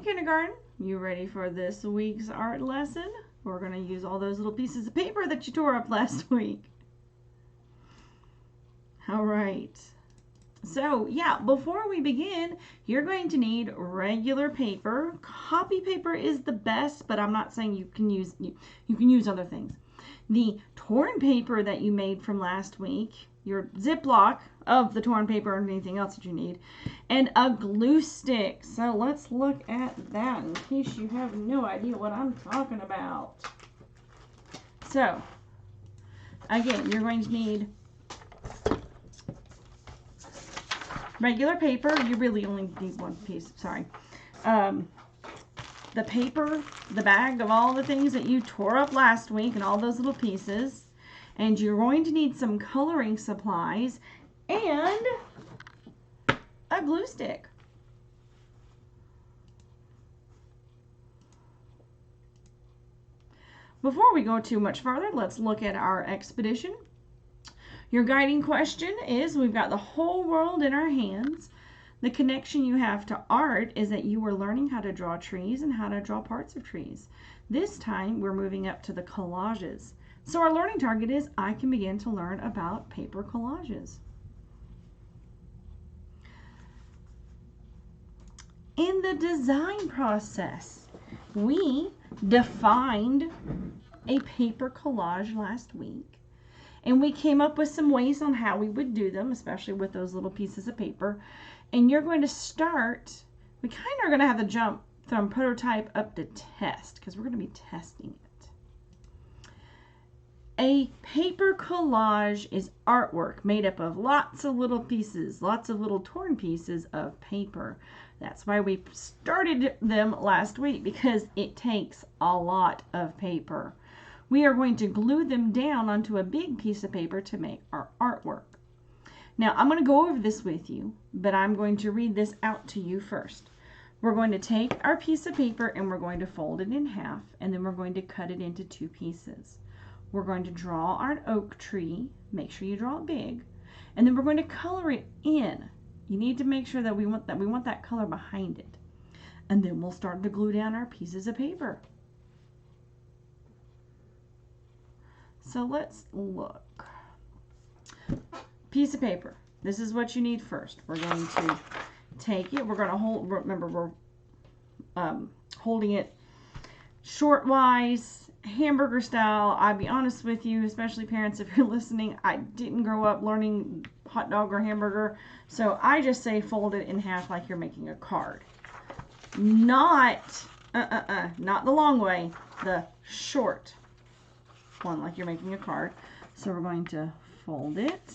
kindergarten, you ready for this week's art lesson? We're going to use all those little pieces of paper that you tore up last week. All right. So yeah, before we begin, you're going to need regular paper. Copy paper is the best, but I'm not saying you can use other things. The torn paper that you made from last week, your Ziploc of the torn paper and anything else that you need, and a glue stick. So let's look at that in case you have no idea what I'm talking about. So again, you're going to need regular paper. You really only need one piece, sorry. The paper, the bag of all the things that you tore up last week and all those little pieces. And you're going to need some coloring supplies and a glue stick. Before we go too much farther, let's look at our expedition. Your guiding question is, we've got the whole world in our hands. The connection you have to art is that you were learning how to draw trees and how to draw parts of trees. This time we're moving up to the collages. So our learning target is, I can begin to learn about paper collages. In the design process, we defined a paper collage last week. And we came up with some ways on how we would do them, especially with those little pieces of paper. And you're going to start, we kind of are going to have to jump from prototype up to test, because we're going to be testing it. A paper collage is artwork made up of lots of little pieces, lots of little torn pieces of paper. That's why we started them last week, because it takes a lot of paper. We are going to glue them down onto a big piece of paper to make our artwork. Now, I'm going to go over this with you, but I'm going to read this out to you first. We're going to take our piece of paper and we're going to fold it in half, and then we're going to cut it into two pieces. We're going to draw our oak tree. Make sure you draw it big. And then we're going to color it in. You need to make sure that we want that color behind it. And then we'll start to glue down our pieces of paper. So let's look. Piece of paper. This is what you need first. We're going to take it. We're going to hold, remember we're holding it shortwise, hamburger style. I'll be honest with you, especially parents, if you're listening, I didn't grow up learning hot dog or hamburger, so I just say fold it in half like you're making a card. Not the long way, the short one like you're making a card. So we're going to fold it,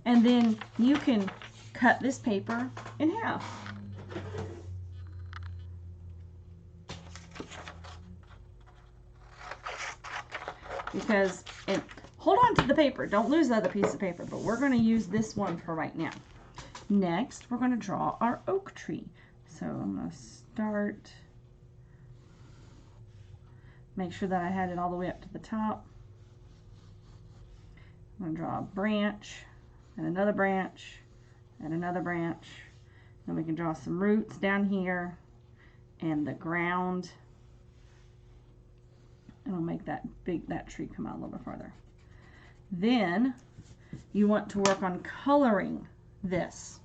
and then you can cut this paper in half. Because, and hold on to the paper, don't lose the other piece of paper, but we're going to use this one for right now. Next, we're going to draw our oak tree. So I'm going to start, make sure that I had it all the way up to the top. I'm going to draw a branch, and another branch, and another branch. Then we can draw some roots down here, and the ground. And I'll make that tree come out a little bit farther. Then you want to work on coloring this.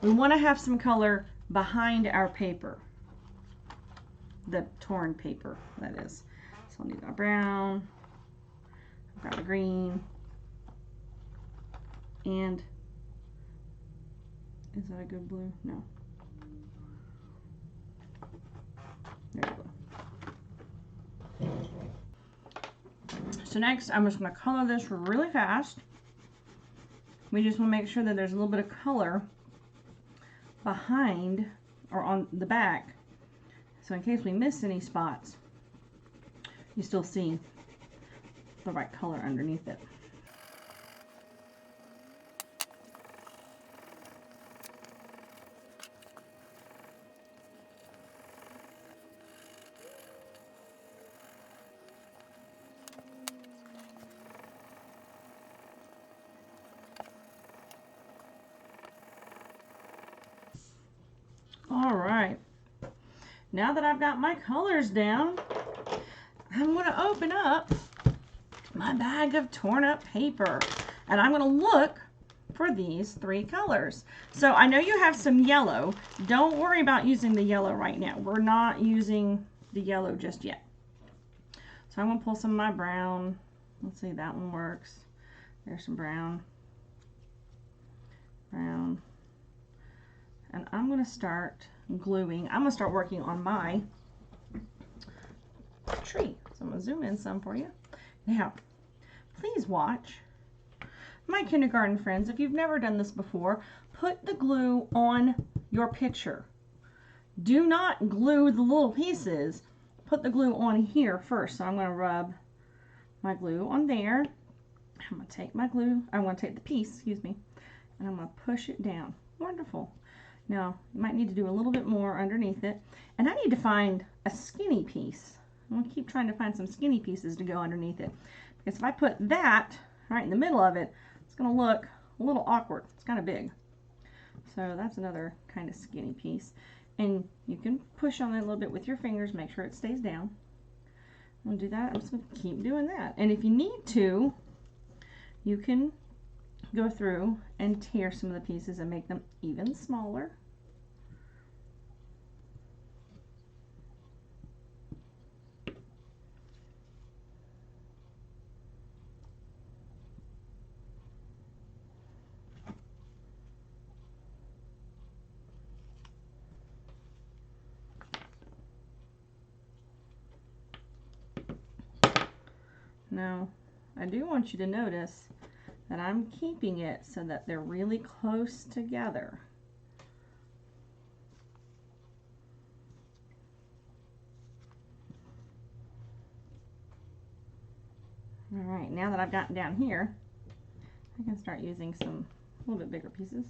We want to have some color behind our paper, the torn paper, that is. So I'll need a brown, I've got a green, and is that a good blue? No. There we go. So next, I'm just going to color this really fast. We just want to make sure that there's a little bit of color behind or on the back. So in case we miss any spots, you still see the right color underneath it. All right. Now that I've got my colors down, I'm going to open up my bag of torn up paper. And I'm going to look for these 3 colors. So I know you have some yellow. Don't worry about using the yellow right now. We're not using the yellow just yet. So I'm going to pull some of my brown. Let's see, that one works. There's some brown. Brown. And I'm going to start gluing. I'm going to start working on my tree. So I'm going to zoom in some for you. Now, please watch. My kindergarten friends, if you've never done this before, put the glue on your picture. Do not glue the little pieces. Put the glue on here first. So I'm going to rub my glue on there. I'm going to take my glue. I want to take the piece, excuse me, and I'm going to push it down. Wonderful. Now, you might need to do a little bit more underneath it. And I need to find a skinny piece. I'm going to keep trying to find some skinny pieces to go underneath it. Because if I put that right in the middle of it, it's going to look a little awkward. It's kind of big. So that's another kind of skinny piece. And you can push on it a little bit with your fingers, make sure it stays down. I'm going to do that. I'm just going to keep doing that. And if you need to, you can go through and tear some of the pieces and make them even smaller. Now, I do want you to notice that I'm keeping it so that they're really close together. All right, now that I've gotten down here, I can start using some a little bit bigger pieces.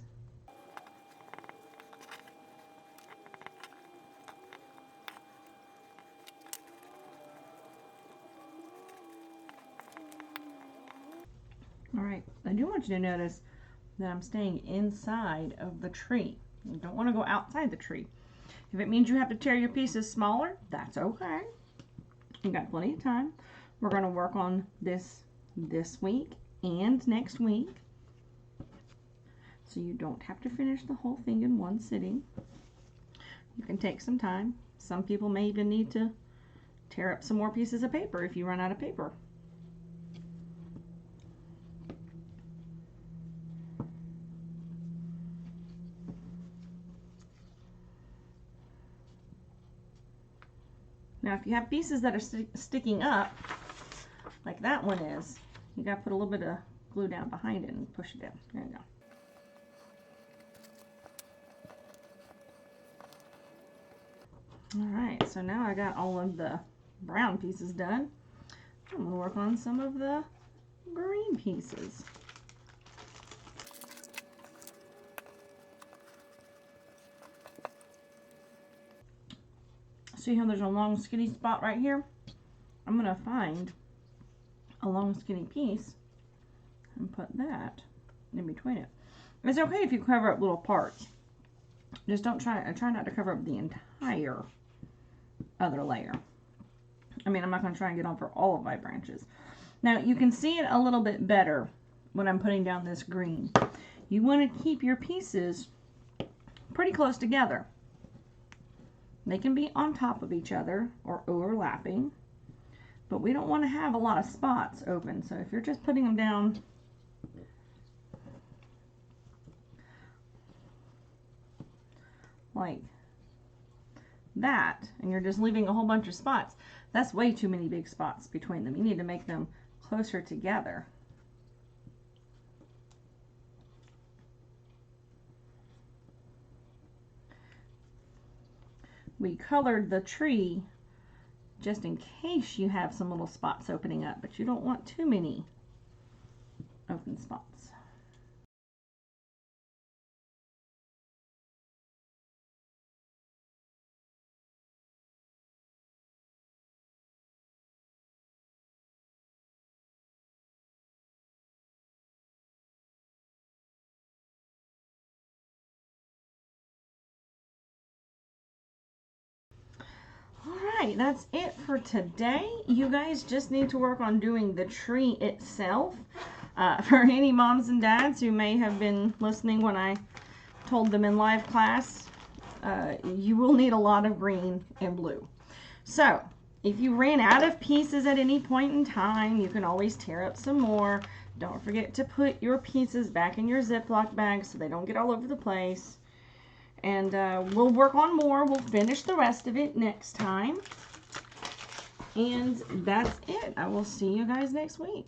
All right, I do want you to notice that I'm staying inside of the tree. You don't want to go outside the tree. If it means you have to tear your pieces smaller, that's okay. You got plenty of time. We're going to work on this week and next week. So you don't have to finish the whole thing in one sitting. You can take some time. Some people may even need to tear up some more pieces of paper if you run out of paper. Now, if you have pieces that are sticking up, like that one is, you got to put a little bit of glue down behind it and push it in. There you go. All right, so now I got all of the brown pieces done. I'm going to work on some of the green pieces. See how there's a long skinny spot right here? I'm going to find a long skinny piece and put that in between it. It's okay if you cover up little parts. Just don't try not to cover up the entire other layer. I mean, I'm not going to try and get on for all of my branches. Now, you can see it a little bit better when I'm putting down this green. You want to keep your pieces pretty close together. They can be on top of each other or overlapping, but we don't want to have a lot of spots open. So if you're just putting them down like that, and you're just leaving a whole bunch of spots, that's way too many big spots between them. You need to make them closer together. We colored the tree just in case you have some little spots opening up, but you don't want too many open spots. right, that's it for today. You guys just need to work on doing the tree itself. For any moms and dads who may have been listening when I told them in live class, you will need a lot of green and blue. So if you ran out of pieces at any point in time, you can always tear up some more. Don't forget to put your pieces back in your Ziploc bag so they don't get all over the place. And we'll work on more. We'll finish the rest of it next time. And that's it. I will see you guys next week.